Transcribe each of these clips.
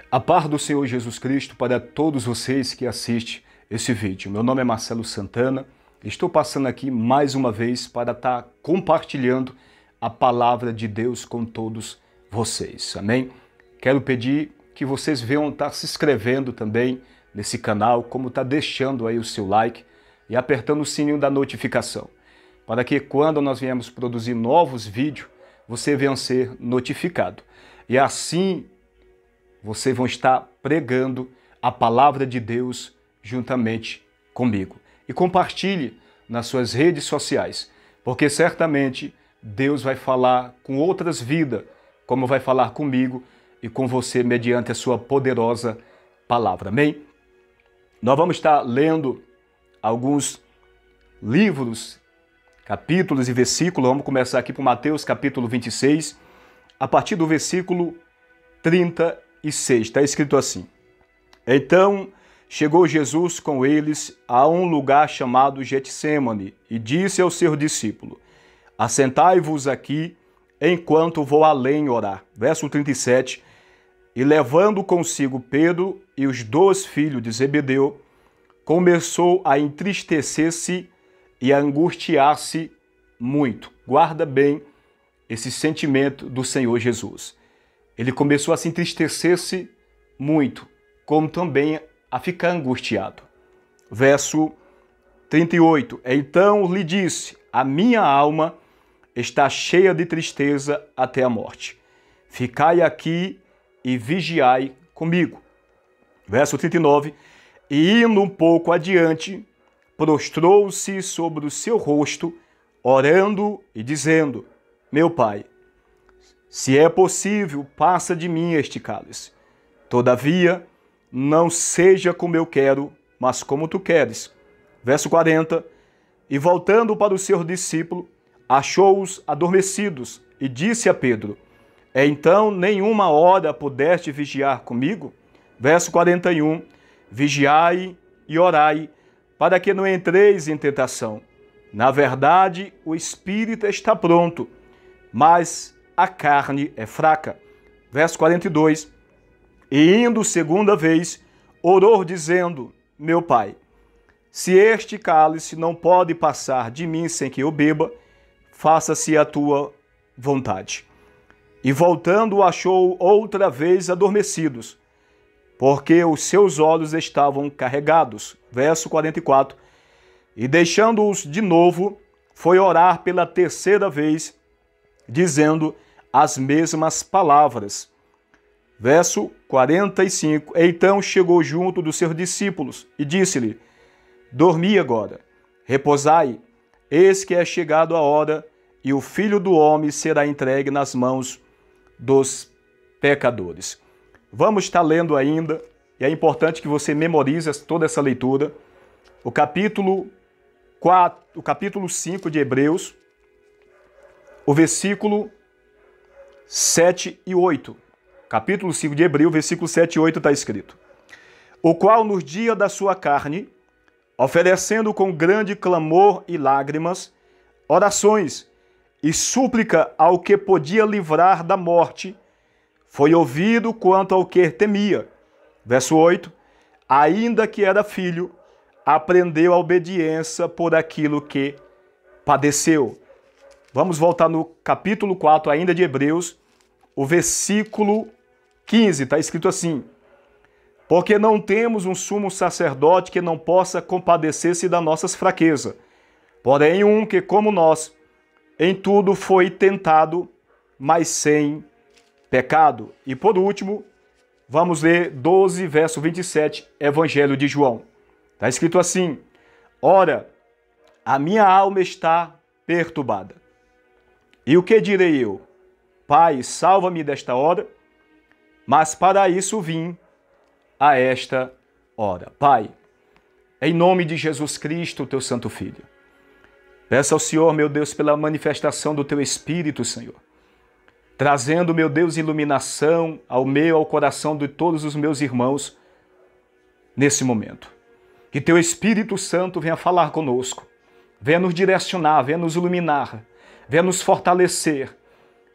A paz do Senhor Jesus Cristo para todos vocês que assistem esse vídeo. Meu nome é Marcelo Santana. Estou passando aqui mais uma vez para estar compartilhando a palavra de Deus com todos vocês. Amém? Quero pedir que vocês venham estar se inscrevendo também nesse canal, como está deixando aí o seu like e apertando o sininho da notificação, para que quando nós viemos produzir novos vídeos, você venha ser notificado. E assim vocês vão estar pregando a palavra de Deus juntamente comigo. E compartilhe nas suas redes sociais, porque certamente Deus vai falar com outras vidas, como vai falar comigo e com você mediante a sua poderosa palavra. Amém? Nós vamos estar lendo alguns livros, capítulos e versículos. Vamos começar aqui por Mateus capítulo 26, a partir do versículo 36. Está escrito assim: Então chegou Jesus com eles a um lugar chamado Getsêmani e disse ao seu discípulo: Assentai-vos aqui enquanto vou além orar. Verso 37. E levando consigo Pedro e os 2 filhos de Zebedeu, começou a entristecer-se e a angustiar-se muito. Guarda bem esse sentimento do Senhor Jesus. Ele começou a se entristecer-se muito, como também a ficar angustiado. Verso 38. Então lhe disse: A minha alma está cheia de tristeza até a morte. Ficai aqui e vigiai comigo. Verso 39. E indo um pouco adiante, prostrou-se sobre o seu rosto, orando e dizendo: Meu Pai, se é possível, passa de mim este cálice. Todavia, não seja como eu quero, mas como tu queres. Verso 40. E voltando para o seu discípulo, achou-os adormecidos e disse a Pedro: Então nenhuma hora pudeste vigiar comigo? Verso 41. Vigiai e orai, para que não entreis em tentação. Na verdade, o espírito está pronto, mas a carne é fraca. Verso 42. E indo segunda vez, orou dizendo: Meu Pai, se este cálice não pode passar de mim sem que eu beba, faça-se a tua vontade. E voltando, achou outra vez adormecidos, porque os seus olhos estavam carregados. Verso 44. E deixando-os de novo, foi orar pela terceira vez, dizendo as mesmas palavras. Verso 45. Então chegou junto dos seus discípulos e disse-lhe: Dormi agora, repousai, eis que é chegado a hora, e o Filho do Homem será entregue nas mãos dos pecadores. Vamos estar lendo ainda, e é importante que você memorize toda essa leitura, o capítulo 5 de Hebreus, o versículo 7 e 8. Capítulo 5 de Hebreus, versículo 7 e 8 está escrito: O qual nos dias da sua carne, oferecendo com grande clamor e lágrimas, orações e súplica ao que podia livrar da morte, foi ouvido quanto ao que temia. Verso 8. Ainda que era filho, aprendeu a obediência por aquilo que padeceu. Vamos voltar no capítulo 4 ainda de Hebreus, o versículo 15, está escrito assim: Porque não temos um sumo sacerdote que não possa compadecer-se das nossas fraquezas, porém um que, como nós, em tudo foi tentado, mas sem pecado. E por último, vamos ler 12, verso 27, Evangelho de João. Está escrito assim: Ora, a minha alma está perturbada. E o que direi eu? Pai, salva-me desta hora, mas para isso vim a esta hora. Pai, em nome de Jesus Cristo, teu santo Filho, peço ao Senhor, meu Deus, pela manifestação do teu Espírito, Senhor, trazendo, meu Deus, iluminação ao coração de todos os meus irmãos nesse momento. Que teu Espírito Santo venha falar conosco, venha nos direcionar, venha nos iluminar, venha nos fortalecer,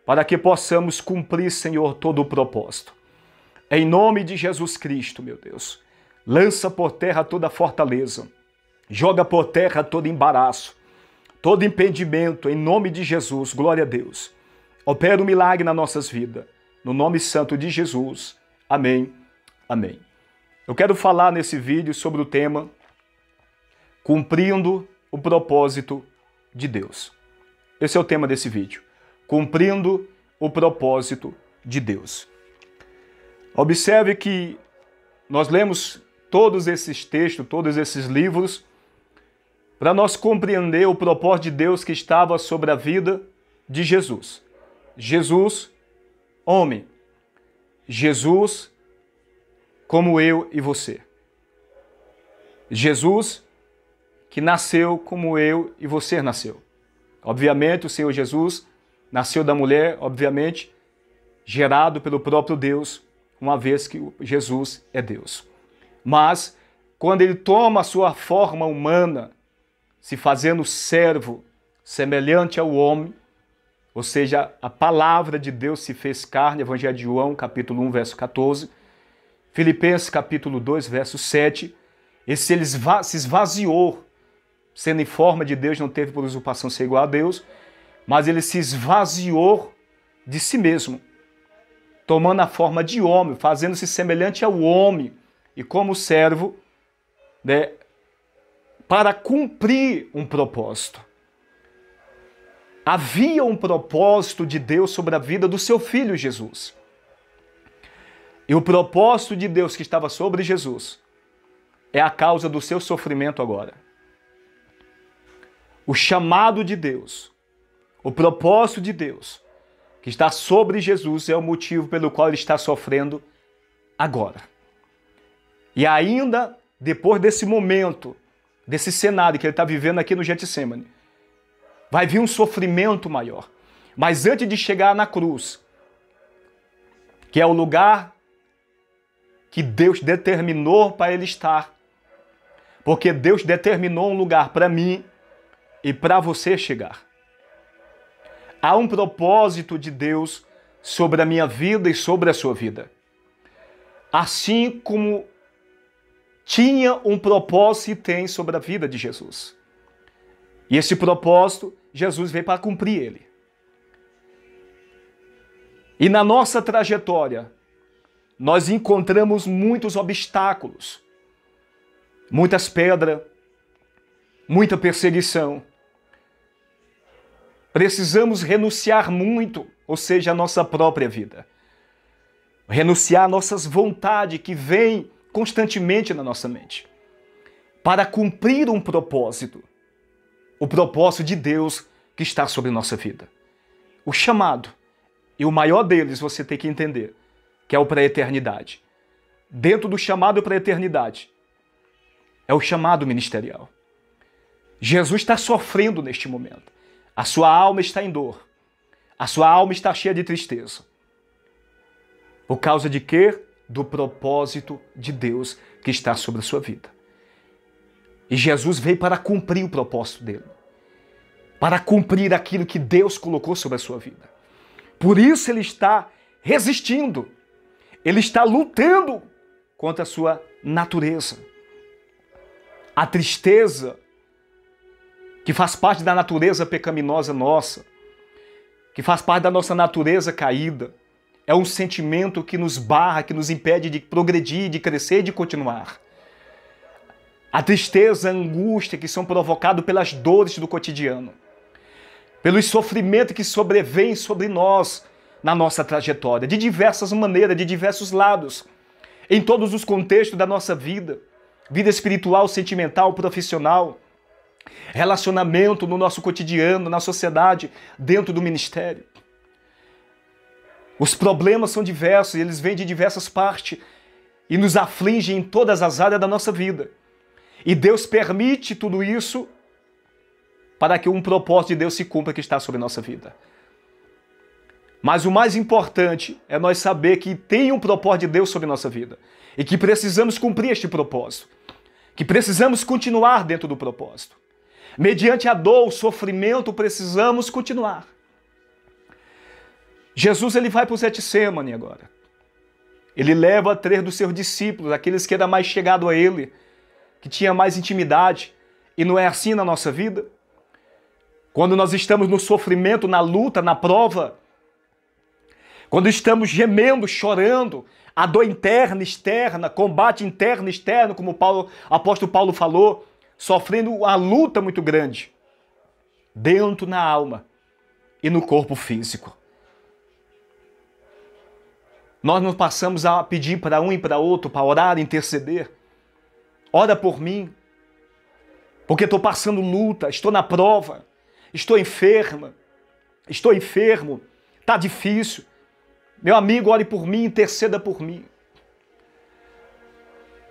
para que possamos cumprir, Senhor, todo o propósito. Em nome de Jesus Cristo, meu Deus, lança por terra toda fortaleza, joga por terra todo embaraço, todo impedimento, em nome de Jesus, glória a Deus. Opera um milagre nas nossas vidas, no nome santo de Jesus. Amém, amém. Eu quero falar nesse vídeo sobre o tema Cumprindo o propósito de Deus. Esse é o tema desse vídeo, Cumprindo o propósito de Deus. Observe que nós lemos todos esses textos, todos esses livros, para nós compreender o propósito de Deus que estava sobre a vida de Jesus. Jesus, homem. Jesus, como eu e você. Jesus, que nasceu como eu e você nasceu. Obviamente, o Senhor Jesus nasceu da mulher, obviamente, gerado pelo próprio Deus, uma vez que Jesus é Deus. Mas, quando ele toma a sua forma humana, se fazendo servo, semelhante ao homem, ou seja, a palavra de Deus se fez carne, Evangelho de João, capítulo 1, verso 14, Filipenses, capítulo 2, verso 7, ele se esvaziou, sendo em forma de Deus, não teve por usurpação ser igual a Deus, mas ele se esvaziou de si mesmo, tomando a forma de homem, fazendo-se semelhante ao homem, e como servo, para cumprir um propósito. Havia um propósito de Deus sobre a vida do seu filho Jesus. E o propósito de Deus que estava sobre Jesus é a causa do seu sofrimento agora. O chamado de Deus, o propósito de Deus que está sobre Jesus é o motivo pelo qual ele está sofrendo agora. E ainda depois desse momento, desse cenário que ele está vivendo aqui no Getsemane, vai vir um sofrimento maior. Mas antes de chegar na cruz, que é o lugar que Deus determinou para ele estar, porque Deus determinou um lugar para mim e para você chegar. Há um propósito de Deus sobre a minha vida e sobre a sua vida. Assim como tinha um propósito e tem sobre a vida de Jesus. E esse propósito, Jesus veio para cumprir ele. E na nossa trajetória, nós encontramos muitos obstáculos, muitas pedras, muita perseguição. Precisamos renunciar muito, ou seja, a nossa própria vida. Renunciar nossas vontades que vêm constantemente na nossa mente, para cumprir um propósito, o propósito de Deus que está sobre nossa vida. O chamado, e o maior deles você tem que entender, que é o para a eternidade. Dentro do chamado para a eternidade, é o chamado ministerial. Jesus está sofrendo neste momento. A sua alma está em dor. A sua alma está cheia de tristeza. Por causa de quê? Do propósito de Deus que está sobre a sua vida. E Jesus veio para cumprir o propósito dele. Para cumprir aquilo que Deus colocou sobre a sua vida. Por isso ele está resistindo. Ele está lutando contra a sua natureza. A tristeza que faz parte da natureza pecaminosa nossa, que faz parte da nossa natureza caída, é um sentimento que nos barra, que nos impede de progredir, de crescer e de continuar. A tristeza, a angústia que são provocados pelas dores do cotidiano, pelos sofrimentos que sobrevêm sobre nós na nossa trajetória, de diversas maneiras, de diversos lados, em todos os contextos da nossa vida, vida espiritual, sentimental, profissional, relacionamento no nosso cotidiano, na sociedade, dentro do ministério. Os problemas são diversos, eles vêm de diversas partes e nos afligem em todas as áreas da nossa vida. E Deus permite tudo isso para que um propósito de Deus se cumpra que está sobre a nossa vida. Mas o mais importante é nós saber que tem um propósito de Deus sobre a nossa vida e que precisamos cumprir este propósito, que precisamos continuar dentro do propósito. Mediante a dor, o sofrimento, precisamos continuar. Jesus ele vai para o Getsemane agora. Ele leva 3 dos seus discípulos, aqueles que eram mais chegados a ele, que tinha mais intimidade. E não é assim na nossa vida? Quando nós estamos no sofrimento, na luta, na prova, quando estamos gemendo, chorando, a dor interna, externa, combate interno e externo, como o apóstolo Paulo falou, sofrendo uma luta muito grande, dentro na alma e no corpo físico. Nós não passamos a pedir para um e para outro, para orar, interceder. Ora por mim, porque estou passando luta, estou na prova, estou enferma, estou enfermo, está difícil. Meu amigo, ore por mim, interceda por mim.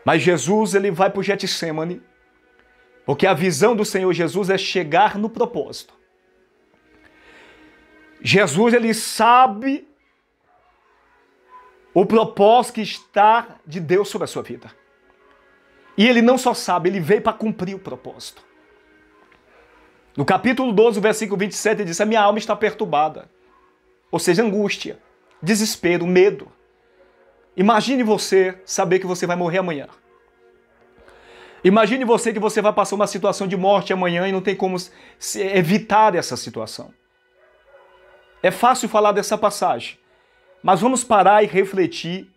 Mas Jesus, ele vai para o Getsemane, porque a visão do Senhor Jesus é chegar no propósito. Jesus, ele sabe o propósito que está de Deus sobre a sua vida. E ele não só sabe, ele veio para cumprir o propósito. No capítulo 12, versículo 27, ele diz: a minha alma está perturbada. Ou seja, angústia, desespero, medo. Imagine você saber que você vai morrer amanhã. Imagine você que você vai passar uma situação de morte amanhã e não tem como evitar essa situação. É fácil falar dessa passagem, mas vamos parar e refletir,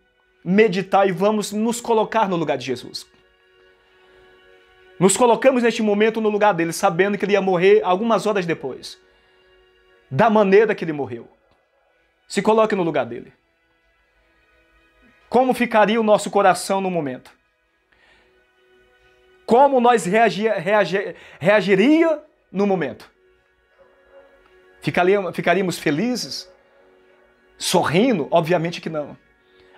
meditar e vamos nos colocar no lugar de Jesus. Nos colocamos neste momento no lugar dele, sabendo que ele ia morrer algumas horas depois. Da maneira que ele morreu. Se coloque no lugar dele. Como ficaria o nosso coração no momento? Como nós reagiria no momento? Ficaríamos felizes? Sorrindo? Obviamente que não.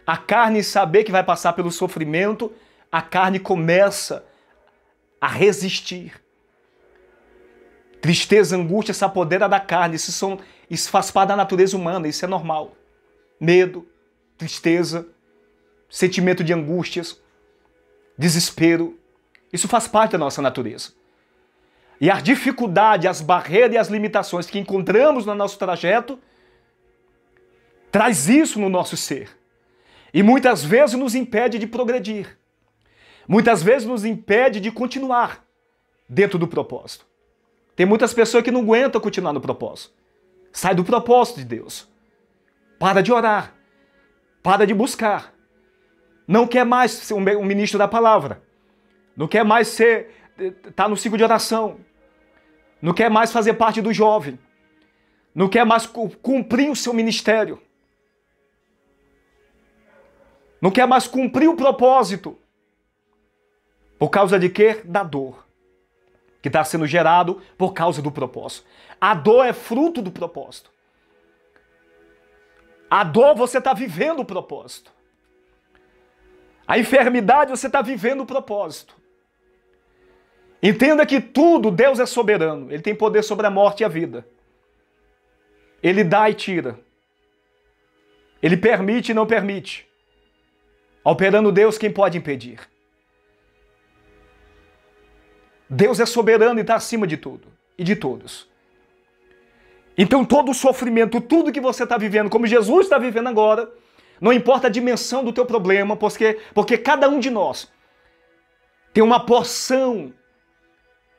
A carne, saber que vai passar pelo sofrimento, a carne começa a resistir. Tristeza, angústia se apodera da carne. Isso faz parte da natureza humana, isso é normal. Medo, tristeza, sentimento de angústias, desespero. Isso faz parte da nossa natureza. E as dificuldades, as barreiras e as limitações que encontramos no nosso trajeto traz isso no nosso ser. E muitas vezes nos impede de progredir. Muitas vezes nos impede de continuar dentro do propósito. Tem muitas pessoas que não aguentam continuar no propósito. Sai do propósito de Deus. Para de orar. Para de buscar. Não quer mais ser um ministro da palavra. Não quer mais estar no ciclo de oração. Não quer mais fazer parte do jovem. Não quer mais cumprir o seu ministério. Não quer mais cumprir o propósito. Por causa de quê? Da dor. Que está sendo gerado por causa do propósito. A dor é fruto do propósito. A dor você está vivendo o propósito. A enfermidade você está vivendo o propósito. Entenda que tudo, Deus é soberano. Ele tem poder sobre a morte e a vida. Ele dá e tira. Ele permite e não permite. Operando Deus, quem pode impedir? Deus é soberano e está acima de tudo e de todos. Então todo o sofrimento, tudo que você está vivendo, como Jesus está vivendo agora, não importa a dimensão do teu problema, porque cada um de nós tem uma porção.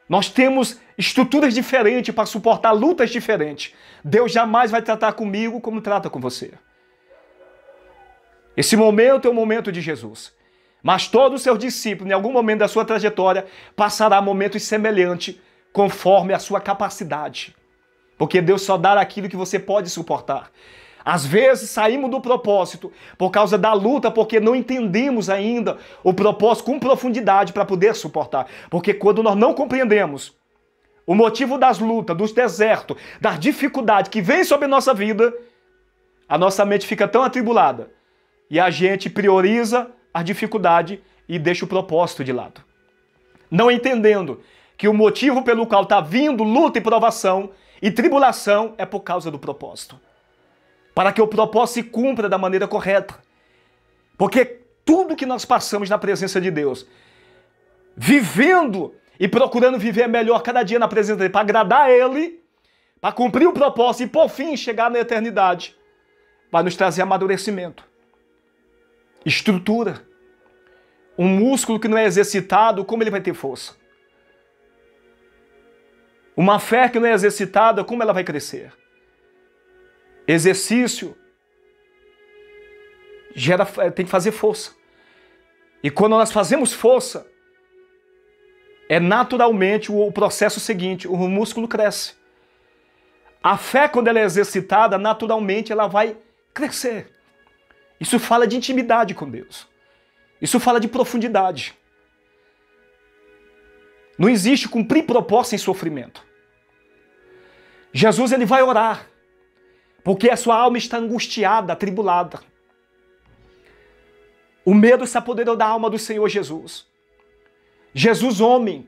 Nós temos estruturas diferentes para suportar lutas diferentes. Deus jamais vai tratar comigo como trata com você. Esse momento é o momento de Jesus. Mas todos os seus discípulos, em algum momento da sua trajetória, passará momentos semelhantes, conforme a sua capacidade. Porque Deus só dá aquilo que você pode suportar. Às vezes saímos do propósito por causa da luta, porque não entendemos ainda o propósito com profundidade para poder suportar. Porque quando nós não compreendemos o motivo das lutas, dos desertos, das dificuldades que vêm sobre a nossa vida, a nossa mente fica tão atribulada e a gente prioriza a dificuldade e deixa o propósito de lado. Não entendendo que o motivo pelo qual está vindo luta e provação e tribulação é por causa do propósito. Para que o propósito se cumpra da maneira correta. Porque tudo que nós passamos na presença de Deus, vivendo e procurando viver melhor cada dia na presença dele, para agradar a Ele, para cumprir o propósito e por fim chegar na eternidade, vai nos trazer amadurecimento. estrutura. Um músculo que não é exercitado, como ele vai ter força? Uma fé que não é exercitada, como ela vai crescer? Exercício tem que fazer força. E quando nós fazemos força, é naturalmente o processo seguinte, o músculo cresce. A fé, quando ela é exercitada, naturalmente ela vai crescer. Isso fala de intimidade com Deus. Isso fala de profundidade. Não existe cumprir propósito sem sofrimento. Jesus, ele vai orar, porque a sua alma está angustiada, atribulada. O medo se apoderou da alma do Senhor Jesus. Jesus, homem.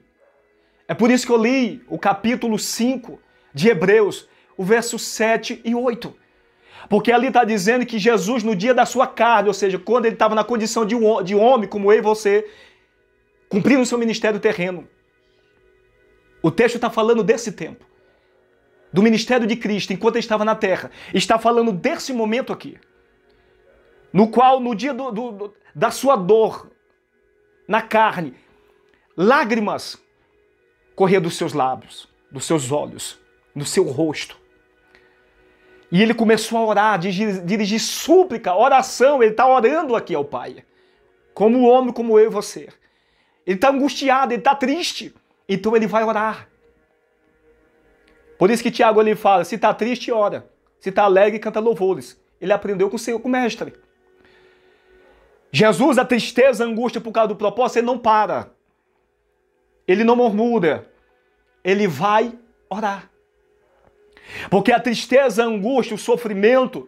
É por isso que eu li o capítulo 5 de Hebreus, o verso 7 e 8. Porque ali está dizendo que Jesus, no dia da sua carne, ou seja, quando ele estava na condição de homem, como eu e você, cumprindo o seu ministério terreno. O texto está falando desse tempo, do ministério de Cristo, enquanto ele estava na terra. Está falando desse momento aqui, no qual, no dia da sua dor, na carne, lágrimas corriam dos seus lábios, dos seus olhos, do seu rosto. E ele começou a orar, dirigir súplica, oração. Ele está orando aqui ao Pai, como homem, como eu e você. Ele está angustiado, ele está triste. Então ele vai orar. Por isso que Tiago ele fala, se está triste, ora. Se está alegre, canta louvores. Ele aprendeu com o Senhor, com o Mestre. Jesus, a tristeza, a angústia por causa do propósito, ele não para. Ele não murmura. Ele vai orar. Porque a tristeza, a angústia, o sofrimento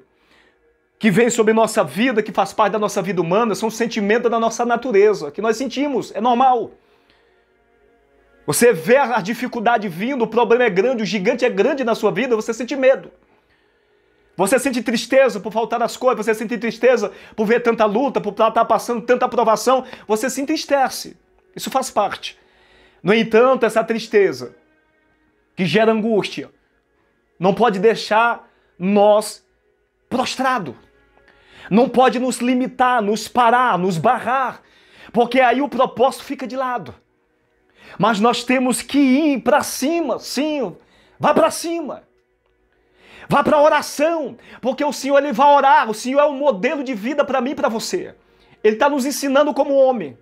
que vem sobre nossa vida, que faz parte da nossa vida humana, são sentimentos da nossa natureza, que nós sentimos, é normal. Você vê a dificuldade vindo, o problema é grande, o gigante é grande na sua vida, você sente medo. Você sente tristeza por faltar as coisas, você sente tristeza por ver tanta luta, por estar passando tanta provação, você se entristece. Isso faz parte. No entanto, essa tristeza que gera angústia não pode deixar nós prostrados. Não pode nos limitar, nos parar, nos barrar, porque aí o propósito fica de lado. Mas nós temos que ir para cima, sim, vá para cima. Vá para a oração, porque o Senhor ele vai orar, o Senhor é um modelo de vida para mim e para você. Ele está nos ensinando como homem,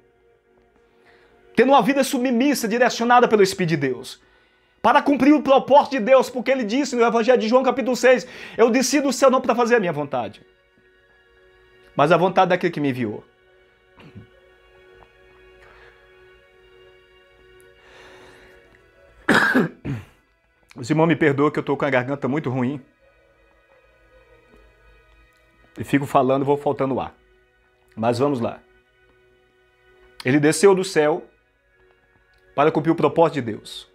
tendo uma vida submissa, direcionada pelo Espírito de Deus, para cumprir o propósito de Deus, porque ele disse no Evangelho de João capítulo 6, eu desci do céu não para fazer a minha vontade, mas a vontade daquele que me enviou. Os irmãos me perdoam que eu estou com a garganta muito ruim. E fico falando, vou faltando ar. Mas vamos lá. Ele desceu do céu para cumprir o propósito de Deus.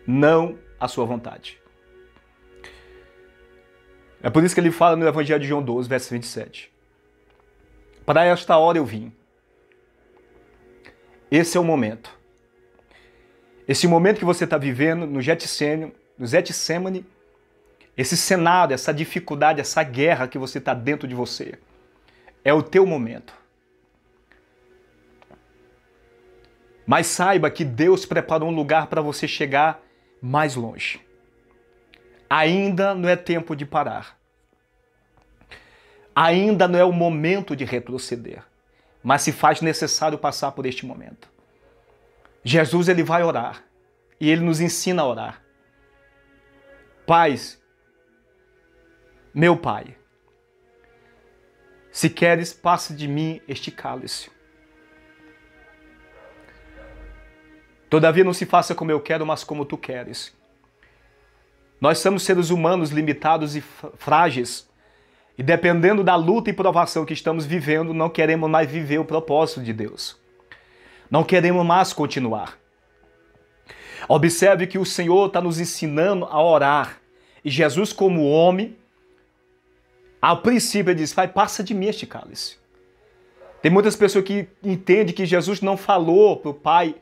Não a sua vontade. É por isso que ele fala no Evangelho de João 12, verso 27. Para esta hora eu vim. Esse é o momento. Esse momento que você está vivendo no Getsemane, esse cenário, essa dificuldade, essa guerra que você está dentro de você, é o teu momento. Mas saiba que Deus preparou um lugar para você chegar mais longe. Ainda não é tempo de parar. Ainda não é o momento de retroceder. Mas se faz necessário passar por este momento. Jesus ele vai orar. E ele nos ensina a orar. Pai, meu Pai, se queres, passe de mim este cálice. Todavia não se faça como eu quero, mas como tu queres. Nós somos seres humanos limitados e frágeis. E dependendo da luta e provação que estamos vivendo, não queremos mais viver o propósito de Deus. Não queremos mais continuar. Observe que o Senhor está nos ensinando a orar. E Jesus, como homem, ao princípio ele diz, Pai, passa de mim este cálice. Tem muitas pessoas que entendem que Jesus não falou para o Pai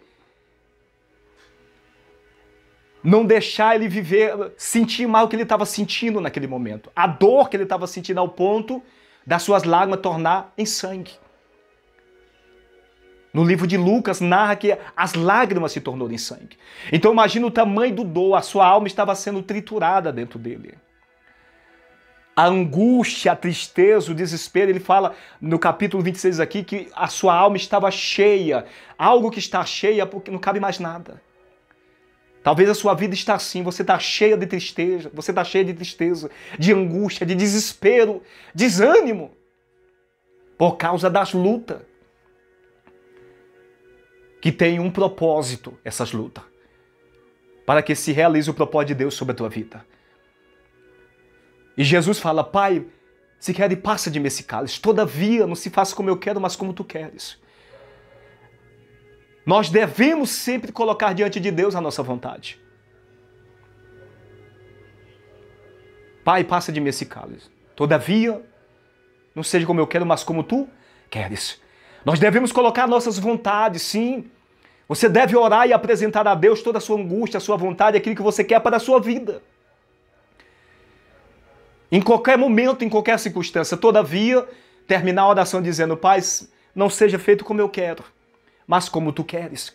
não deixar ele viver, sentir mal o que ele estava sentindo naquele momento. A dor que ele estava sentindo ao ponto das suas lágrimas tornar em sangue. No livro de Lucas, narra que as lágrimas se tornou em sangue. Então imagina o tamanho do dor, a sua alma estava sendo triturada dentro dele. A angústia, a tristeza, o desespero, ele fala no capítulo 26 aqui que a sua alma estava cheia. Algo que está cheia porque não cabe mais nada. Talvez a sua vida está assim, você está cheia de tristeza, de angústia, de desespero, desânimo, por causa das lutas. Que tem um propósito, essas lutas, para que se realize o propósito de Deus sobre a tua vida. E Jesus fala, Pai, se quer, passa de mim esse cálice, todavia não se faça como eu quero, mas como tu queres. Nós devemos sempre colocar diante de Deus a nossa vontade. Pai, passa de mim esse cálice, todavia não seja como eu quero, mas como tu queres. Nós devemos colocar nossas vontades, sim. Você deve orar e apresentar a Deus toda a sua angústia, a sua vontade, aquilo que você quer para a sua vida. Em qualquer momento, em qualquer circunstância. Todavia, terminar a oração dizendo, Pai, não seja feito como eu quero, mas como tu queres.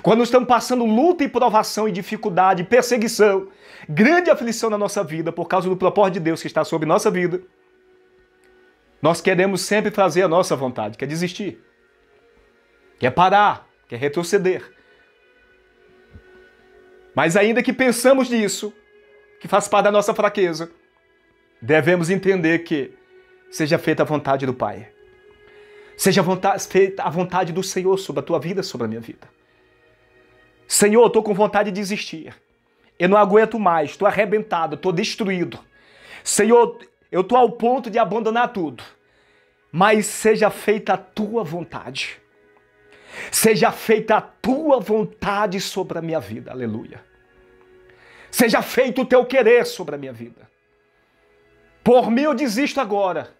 Quando estamos passando luta e provação e dificuldade, perseguição, grande aflição na nossa vida, por causa do propósito de Deus que está sobre nossa vida, nós queremos sempre fazer a nossa vontade, quer desistir, quer parar, quer retroceder. Mas ainda que pensamos nisso, que faz parte da nossa fraqueza, devemos entender que seja feita a vontade do Pai. Seja feita a vontade do Senhor sobre a tua vida, sobre a minha vida. Senhor, eu estou com vontade de desistir. Eu não aguento mais, estou arrebentado, estou destruído. Senhor, eu estou ao ponto de abandonar tudo. Mas seja feita a tua vontade. Seja feita a tua vontade sobre a minha vida. Aleluia. Seja feito o teu querer sobre a minha vida. Por mim eu desisto agora.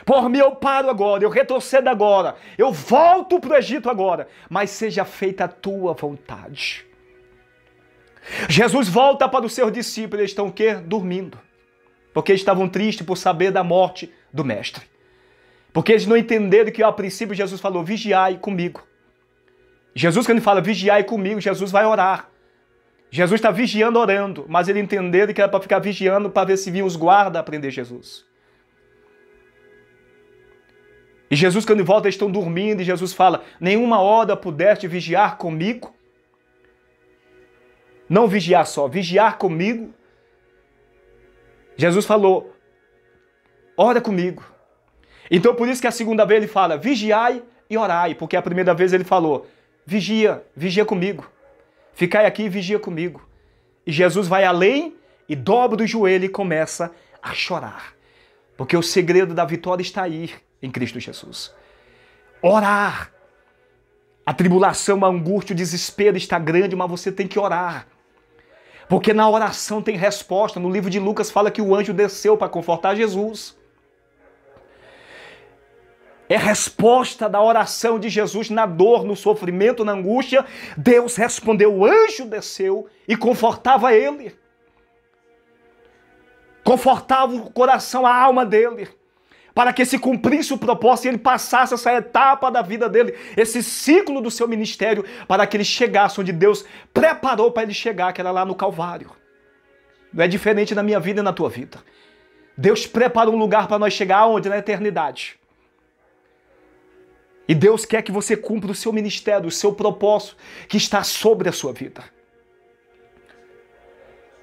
Por mim eu paro agora, eu retrocedo agora. Eu volto para o Egito agora. Mas seja feita a tua vontade. Jesus volta para os seus discípulos. Eles estão o quê? Dormindo. Porque eles estavam tristes por saber da morte do Mestre. Porque eles não entenderam que, a princípio, Jesus falou, vigiai comigo. Jesus, quando ele fala, vigiai comigo, Jesus vai orar. Jesus está vigiando, orando. Mas ele entendeu que era para ficar vigiando para ver se vinham os guardas a prender Jesus. E Jesus, quando volta, eles estão dormindo. E Jesus fala, nenhuma hora pudeste vigiar comigo? Não vigiar só, vigiar comigo. Jesus falou, ora comigo. Então por isso que a segunda vez ele fala, vigiai e orai. Porque a primeira vez ele falou, vigia comigo. Ficai aqui e vigia comigo. E Jesus vai além e dobra o joelho e começa a chorar. Porque o segredo da vitória está aí em Cristo Jesus. Orar. A tribulação, a angústia, o desespero está grande, mas você tem que orar. Porque na oração tem resposta. No livro de Lucas fala que o anjo desceu para confortar Jesus. É resposta da oração de Jesus na dor, no sofrimento, na angústia. Deus respondeu, o anjo desceu e confortava ele. Confortava o coração, a alma dele. Para que se cumprisse o propósito e ele passasse essa etapa da vida dele, esse ciclo do seu ministério, para que ele chegasse onde Deus preparou para ele chegar, que era lá no Calvário. Não é diferente na minha vida e na tua vida. Deus preparou um lugar para nós chegar aonde? Na eternidade. E Deus quer que você cumpra o seu ministério, o seu propósito que está sobre a sua vida.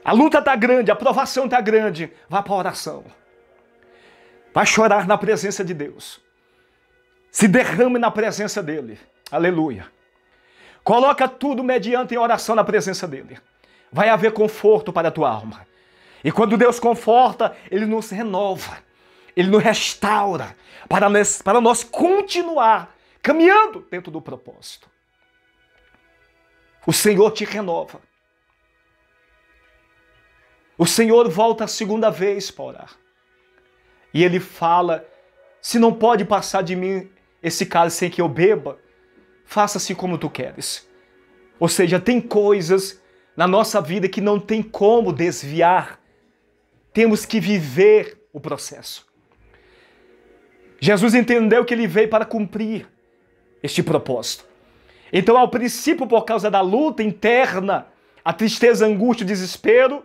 A luta está grande, a provação está grande. Vá para a oração. Vai chorar na presença de Deus. Se derrame na presença dEle. Aleluia. Coloca tudo mediante em oração na presença dEle. Vai haver conforto para a tua alma. E quando Deus conforta, Ele nos renova. Ele nos restaura para nós continuar caminhando dentro do propósito. O Senhor te renova. O Senhor volta a segunda vez para orar. E Ele fala, se não pode passar de mim esse cálice sem que eu beba, faça-se como tu queres. Ou seja, tem coisas na nossa vida que não tem como desviar. Temos que viver o processo. Jesus entendeu que ele veio para cumprir este propósito. Então, ao princípio, por causa da luta interna, a tristeza, a angústia, o desespero,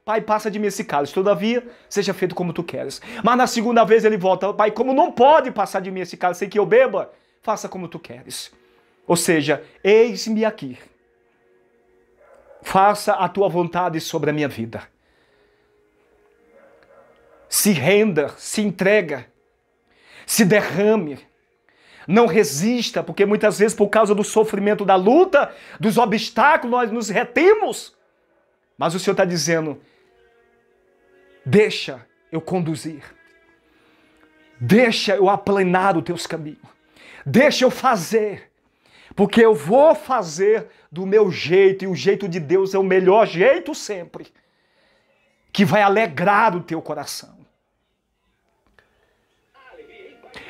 Pai, passa de mim esse cálice, todavia, seja feito como tu queres. Mas na segunda vez ele volta, Pai, como não pode passar de mim esse cálice sem que eu beba, faça como tu queres. Ou seja, eis-me aqui. Faça a tua vontade sobre a minha vida. Se renda, se entrega, se derrame. Não resista, porque muitas vezes por causa do sofrimento da luta, dos obstáculos, nós nos retemos. Mas o Senhor está dizendo, deixa eu conduzir. Deixa eu aplanar os teus caminhos. Deixa eu fazer. Porque eu vou fazer do meu jeito, e o jeito de Deus é o melhor jeito sempre. Que vai alegrar o teu coração.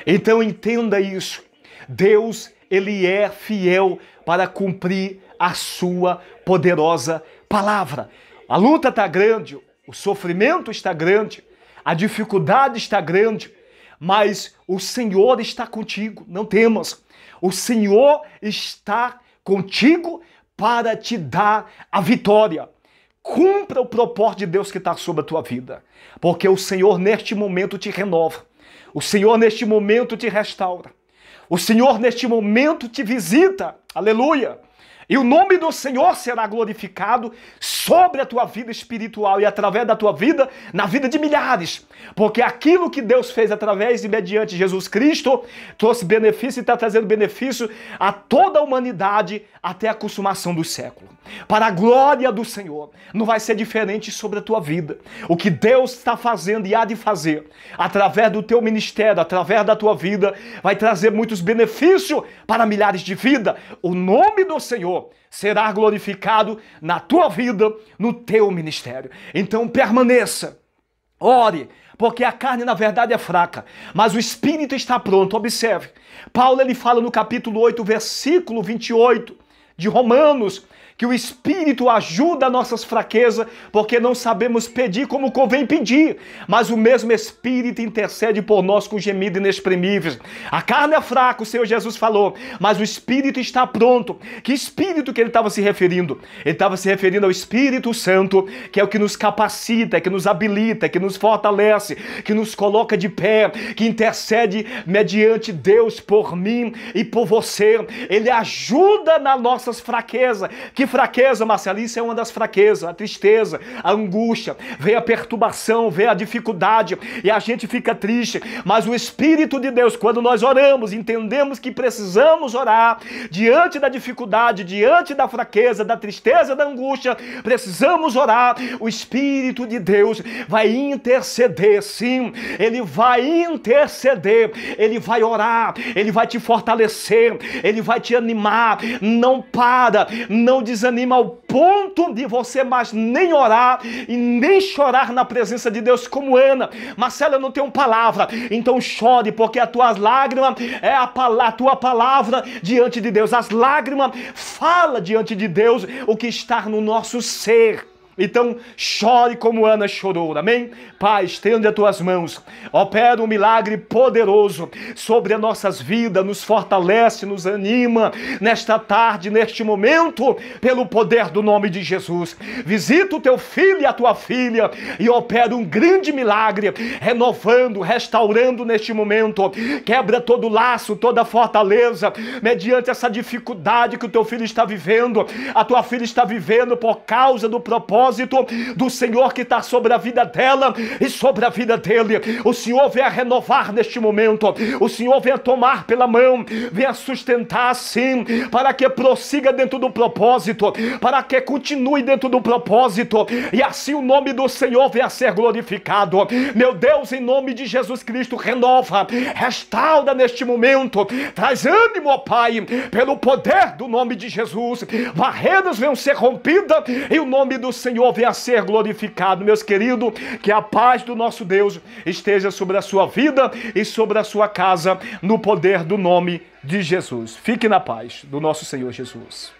Então entenda isso. Deus, Ele é fiel para cumprir a sua poderosa palavra. A luta está grande, o sofrimento está grande, a dificuldade está grande, mas o Senhor está contigo, não temas. O Senhor está contigo para te dar a vitória. Cumpra o propósito de Deus que está sobre a tua vida, porque o Senhor neste momento te renova. O Senhor neste momento te restaura. O Senhor neste momento te visita. Aleluia! E o nome do Senhor será glorificado sobre a tua vida espiritual e através da tua vida, na vida de milhares. Porque aquilo que Deus fez através e mediante Jesus Cristo trouxe benefício e está trazendo benefício a toda a humanidade até a consumação do século. Para a glória do Senhor, não vai ser diferente sobre a tua vida. O que Deus está fazendo e há de fazer através do teu ministério, através da tua vida, vai trazer muitos benefícios para milhares de vidas. O nome do Senhor será glorificado na tua vida, no teu ministério. Então permaneça, ore, porque a carne na verdade é fraca, mas o espírito está pronto. Observe, Paulo ele fala no capítulo 8, versículo 28 de Romanos, que o Espírito ajuda nossas fraquezas, porque não sabemos pedir como convém pedir, mas o mesmo Espírito intercede por nós com gemidos inexprimíveis. A carne é fraca, o Senhor Jesus falou, mas o Espírito está pronto. Que Espírito que ele estava se referindo? Ele estava se referindo ao Espírito Santo, que é o que nos capacita, que nos habilita, que nos fortalece, que nos coloca de pé, que intercede mediante Deus por mim e por você. Ele ajuda nas nossas fraquezas. Que fraqueza, Marcelo? Isso é uma das fraquezas, a tristeza, a angústia, vem a perturbação, vem a dificuldade e a gente fica triste, mas o Espírito de Deus, quando nós oramos, entendemos que precisamos orar diante da dificuldade, diante da fraqueza, da tristeza, da angústia, precisamos orar, o Espírito de Deus vai interceder, sim, ele vai interceder, ele vai orar, ele vai te fortalecer, ele vai te animar, não para, não desanima ao ponto de você mais nem orar e nem chorar na presença de Deus como Ana. Marcelo, eu não tenho palavra, então chore, porque as tuas lágrimas é a tua palavra diante de Deus. As lágrimas fala diante de Deus o que está no nosso ser. Então chore como Ana chorou, amém? Pai, estende as tuas mãos, opera um milagre poderoso sobre as nossas vidas, nos fortalece, nos anima nesta tarde, neste momento, pelo poder do nome de Jesus. Visita o teu filho e a tua filha e opera um grande milagre, renovando, restaurando neste momento, quebra todo laço, toda fortaleza, mediante essa dificuldade que o teu filho está vivendo, a tua filha está vivendo por causa do propósito do Senhor que está sobre a vida dela e sobre a vida dele. O Senhor vem a renovar neste momento, o Senhor vem a tomar pela mão, vem a sustentar sim, para que prossiga dentro do propósito, para que continue dentro do propósito, e assim o nome do Senhor venha a ser glorificado. Meu Deus, em nome de Jesus Cristo, renova, restaura neste momento, traz ânimo, ó Pai, pelo poder do nome de Jesus, barreiras venham ser rompidas e o nome do Senhor venha a ser glorificado. Meus queridos, que a paz do nosso Deus esteja sobre a sua vida e sobre a sua casa, no poder do nome de Jesus. Fique na paz do nosso Senhor Jesus.